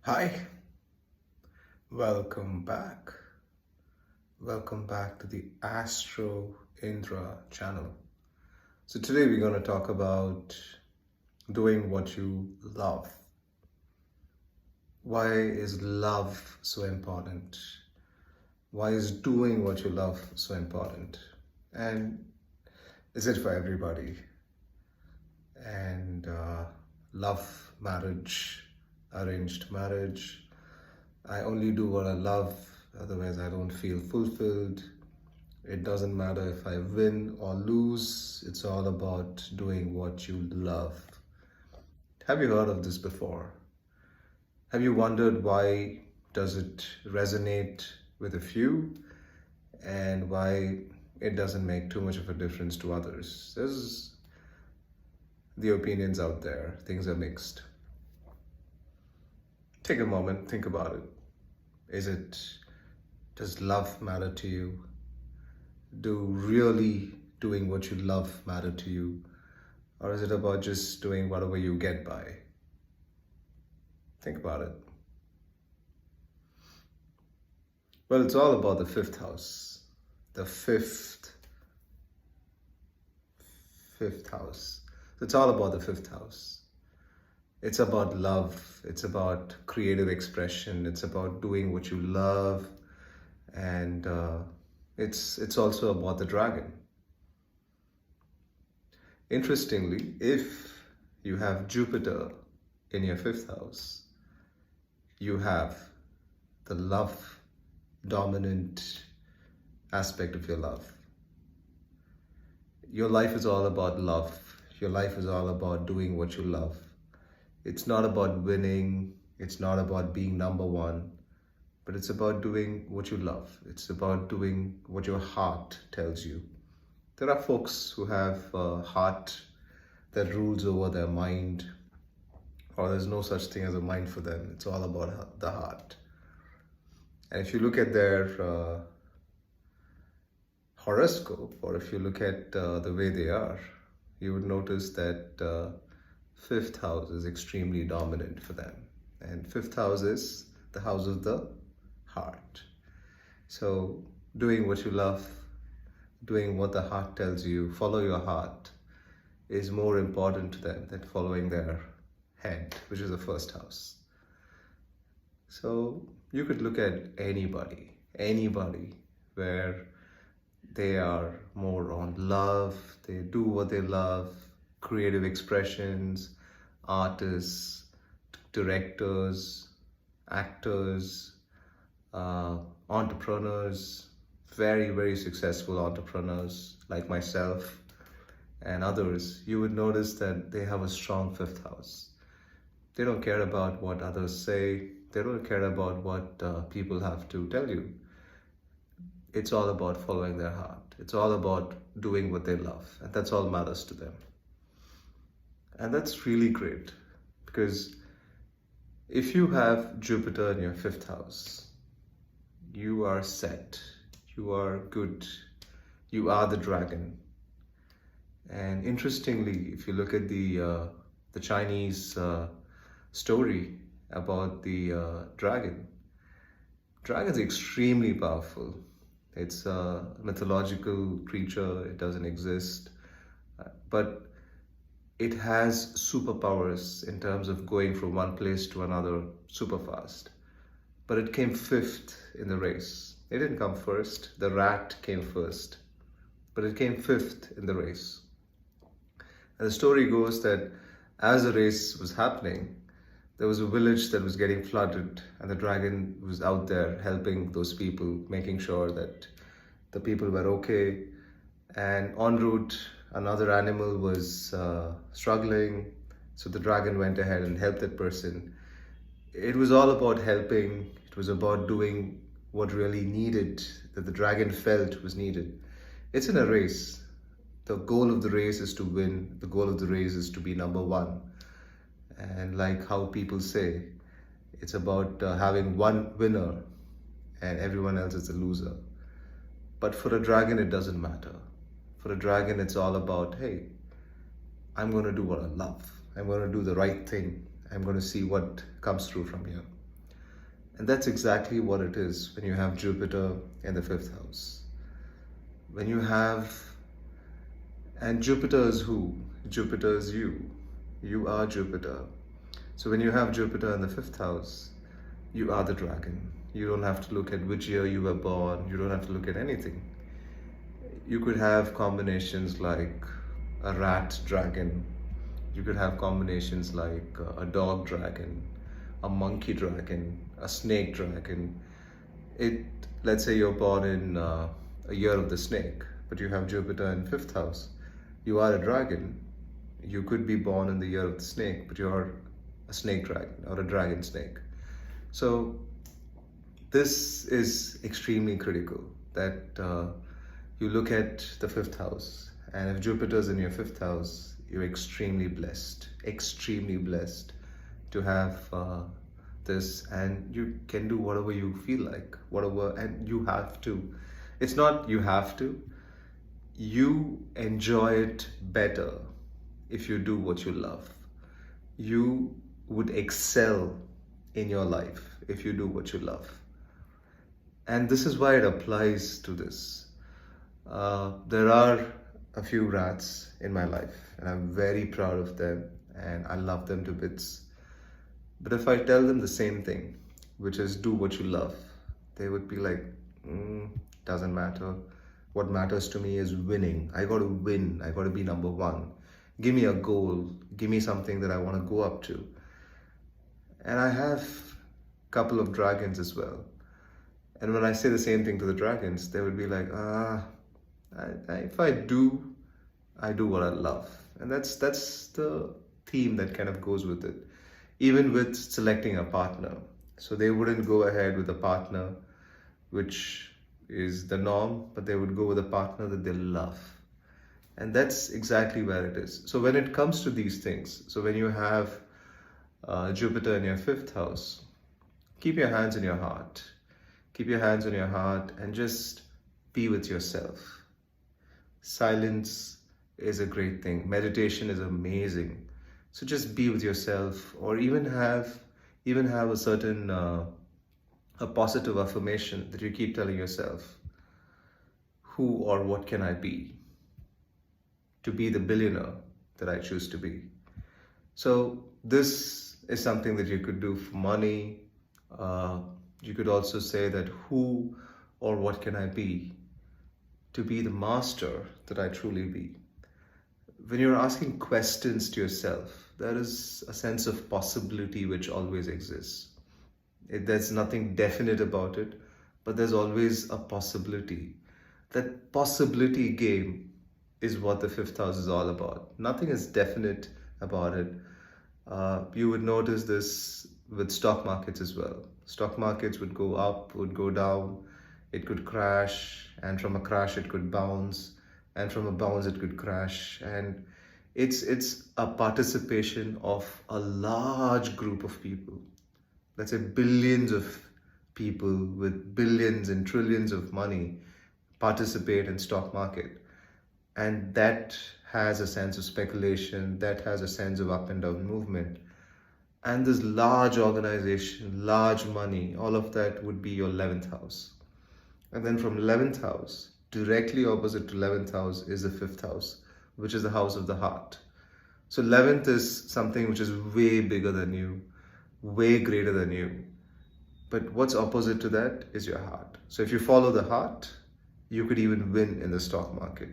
Hi, welcome back. Welcome back to the Astro Indra channel. So, today we're going to talk about doing what you love. Why is love so important? Why is doing what you love so important? And is it for everybody? And love, marriage, arranged marriage. I only do what I love, otherwise, I don't feel fulfilled. It doesn't matter if I win or lose, it's all about doing what you love. Have you heard of this before? Have you wondered why does it resonate with a few and why it doesn't make too much of a difference to others? There's the opinions out there, things are mixed. Take a moment, think about it. Does love matter to you? Do really doing what you love matter to you? Or is it about just doing whatever you get by? Think about it. Well, it's all about the fifth house. The fifth house. It's all about the fifth house. It's about love. It's about creative expression. It's about doing what you love. And it's also about the dragon. Interestingly, if you have Jupiter in your fifth house, you have the love dominant aspect of your love. Your life is all about love. Your life is all about doing what you love. It's not about winning. It's not about being number one, but it's about doing what you love. It's about doing what your heart tells you. There are folks who have a heart that rules over their mind, or there's no such thing as a mind for them. It's all about the heart. And if you look at their horoscope, or if you look at the way they are, you would notice that fifth house is extremely dominant for them. And fifth house is the house of the heart. So doing what you love, doing what the heart tells you, follow your heart, is more important to them than following their head, which is the first house. So you could look at anybody where they are more on love, they do what they love, creative expressions, artists, directors, actors, entrepreneurs, very, very successful entrepreneurs like myself and others, you would notice that they have a strong fifth house. They don't care about what others say. They don't care about what people have to tell you. It's all about following their heart. It's all about doing what they love. And that's all matters to them. And that's really great, because if you have Jupiter in your fifth house, you are set. You are good. You are the dragon. And interestingly, if you look at the Chinese story about the dragon, dragon's extremely powerful. It's a mythological creature. It doesn't exist, but it has superpowers in terms of going from one place to another super fast. But it came fifth in the race. It didn't come first. The rat came first, but it came fifth in the race. And the story goes that as the race was happening, there was a village that was getting flooded, and the dragon was out there helping those people, making sure that the people were okay. And en route, another animal was struggling, so the dragon went ahead and helped that person. It was all about helping. It was about doing what really needed, that the dragon felt was needed. It's in a race. The goal of the race is to win. The goal of the race is to be number one. And like how people say, it's about having one winner and everyone else is a loser. But for a dragon, it doesn't matter. For a dragon, it's all about, hey, I'm going to do what I love. I'm going to do the right thing. I'm going to see what comes through from here. And that's exactly what it is when you have Jupiter in the fifth house. When you have, and Jupiter is who? Jupiter is you. You are Jupiter. So when you have Jupiter in the fifth house, you are the dragon. You don't have to look at which year you were born. You don't have to look at anything. You could have combinations like a rat dragon. You could have combinations like a dog dragon, a monkey dragon, a snake dragon. It, let's say you're born in a year of the snake, but you have Jupiter in fifth house. You are a dragon. You could be born in the year of the snake, but you're a snake dragon or a dragon snake. So this is extremely critical that you look at the fifth house, and if Jupiter's in your fifth house, you're extremely blessed to have this, and you can do whatever you feel like, whatever, and you have to. It's not you have to, you enjoy it better if you do what you love. You would excel in your life if you do what you love. And this is why it applies to this. There are a few rats in my life, and I'm very proud of them, and I love them to bits. But if I tell them the same thing, which is do what you love, they would be like, doesn't matter. What matters to me is winning. I got to win. I got to be number one. Give me a goal. Give me something that I want to go up to. And I have a couple of dragons as well. And when I say the same thing to the dragons, they would be like, if I do what I love. And that's the theme that kind of goes with it. Even with selecting a partner. So they wouldn't go ahead with a partner which is the norm, but they would go with a partner that they love. And that's exactly where it is. So when it comes to these things, so when you have Jupiter in your fifth house, keep your hands in your heart. Keep your hands on your heart and just be with yourself. Silence is a great thing. Meditation is amazing. So just be with yourself, or even have a certain a positive affirmation that you keep telling yourself. Who or what can I be to be the billionaire that I choose to be? So this is something that you could do for money. You could also say that who or what can I be to be the master that I truly be. When you're asking questions to yourself, there is a sense of possibility which always exists. There's nothing definite about it, but there's always a possibility. That possibility game is what the fifth house is all about. Nothing is definite about it. You would notice this with stock markets as well. Stock markets would go up, would go down, it could crash, and from a crash it could bounce, and from a bounce it could crash. And it's a participation of a large group of people. Let's say billions of people with billions and trillions of money participate in stock market. And that has a sense of speculation, that has a sense of up and down movement. And this large organization, large money, all of that would be your 11th house. And then from 11th house, directly opposite to 11th house is the 5th house, which is the house of the heart. So 11th is something which is way bigger than you, way greater than you. But what's opposite to that is your heart. So if you follow the heart, you could even win in the stock market.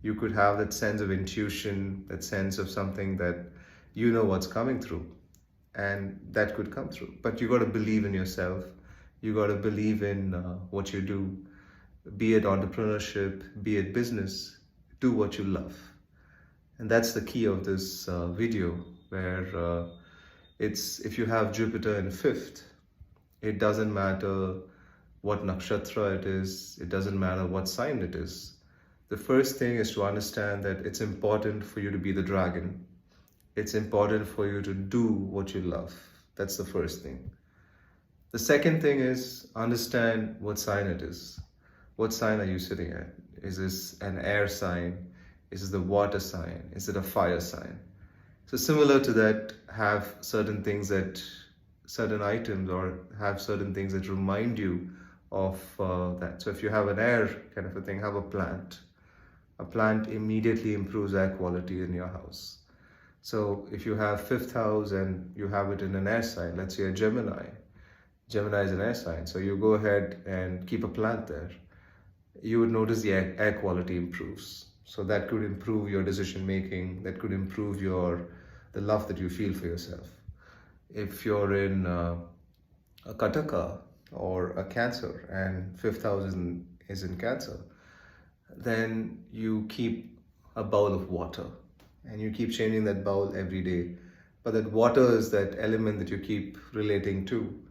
You could have that sense of intuition, that sense of something that you know what's coming through, and that could come through. But you got to believe in yourself. You got to believe in what you do, be it entrepreneurship, be it business. Do what you love. And that's the key of this video, where it's, if you have Jupiter in 5th, it doesn't matter what nakshatra it is, it doesn't matter what sign it is. The first thing is to understand that it's important for you to be the dragon. It's important for you to do what you love. That's the first thing. The second thing is understand what sign it is. What sign are you sitting at? Is this an air sign? Is it the water sign? Is it a fire sign? So similar to that, have certain things that certain items or have certain things that remind you of that. So if you have an air kind of a thing, have a plant. A plant immediately improves air quality in your house. So if you have fifth house and you have it in an air sign, let's say a Gemini. Gemini is an air sign, so you go ahead and keep a plant there. You would notice the air quality improves. So that could improve your decision making. That could improve the love that you feel for yourself. If you're in a Kataka or a Cancer and fifth house is in Cancer, then you keep a bowl of water and you keep changing that bowl every day. But that water is that element that you keep relating to.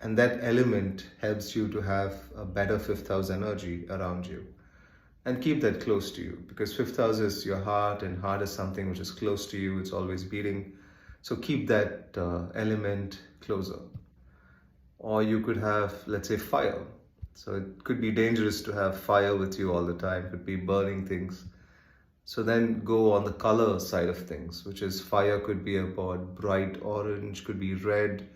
And that element helps you to have a better fifth house energy around you. And keep that close to you, because fifth house is your heart, and heart is something which is close to you, it's always beating. So keep that element closer. Or you could have, let's say, fire. So it could be dangerous to have fire with you all the time, it could be burning things. So then go on the color side of things, which is fire could be about bright orange, could be red,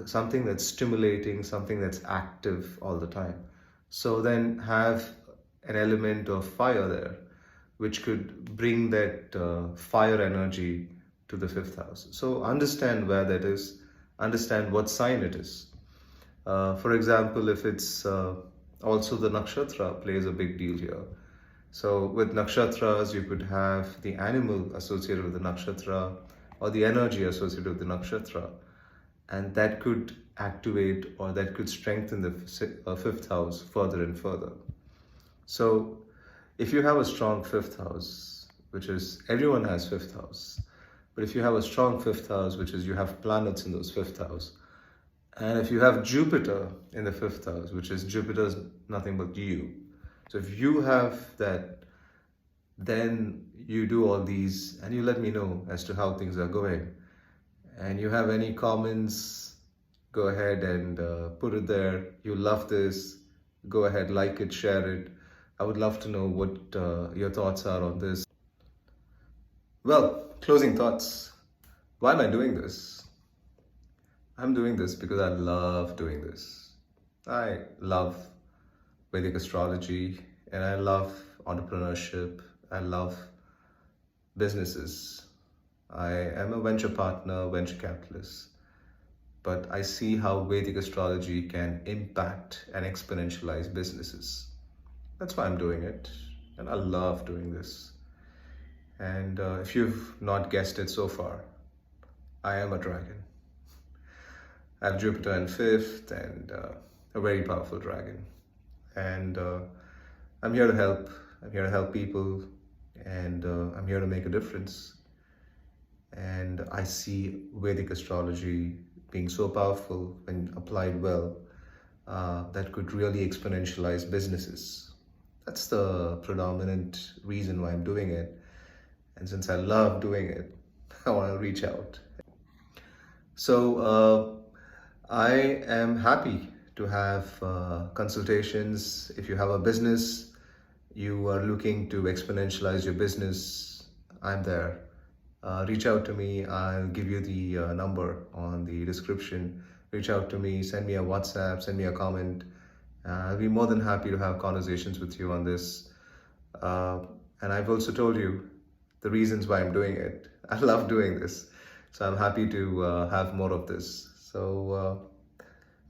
something that's stimulating, something that's active all the time. So then have an element of fire there, which could bring that fire energy to the fifth house. So understand where that is, understand what sign it is. For example, if it's also the nakshatra plays a big deal here. So with nakshatras, you could have the animal associated with the nakshatra or the energy associated with the nakshatra, and that could activate or that could strengthen the fifth house further and further. So if you have a strong fifth house, which is, everyone has fifth house, but if you have a strong fifth house, which is you have planets in those fifth house, and if you have Jupiter in the fifth house, which is Jupiter is nothing but you. So if you have that, then you do all these and you let me know as to how things are going. And you have any comments, go ahead and put it there. You love this, go ahead, like it, share it. I would love to know what your thoughts are on this. Well, closing thoughts. Why am I doing this? I'm doing this because I love doing this. I love Vedic astrology and I love entrepreneurship. I love businesses. I am a venture partner, venture capitalist, but I see how Vedic astrology can impact and exponentialize businesses. That's why I'm doing it, and I love doing this. And if you've not guessed it so far, I am a dragon. I have Jupiter in fifth and a very powerful dragon. And I'm here to help. I'm here to help people, and I'm here to make a difference. And I see Vedic astrology being so powerful when applied well, that could really exponentialize businesses. That's the predominant reason why I'm doing it. And since I love doing it, I want to reach out. So I am happy to have consultations. If you have a business, you are looking to exponentialize your business, I'm there. Reach out to me. I'll give you the number on the description. Reach out to me, send me a WhatsApp, send me a comment. I'll be more than happy to have conversations with you on this. And I've also told you the reasons why I'm doing it. I love doing this. So I'm happy to have more of this. So,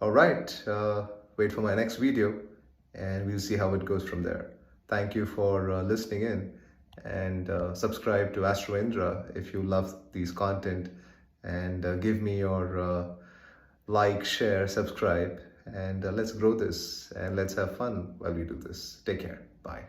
all right, wait for my next video and we'll see how it goes from there. Thank you for listening in, and subscribe to Astro Indra if you love these content, and give me your like, share, subscribe, and let's grow this and let's have fun while we do this. Take care. Bye.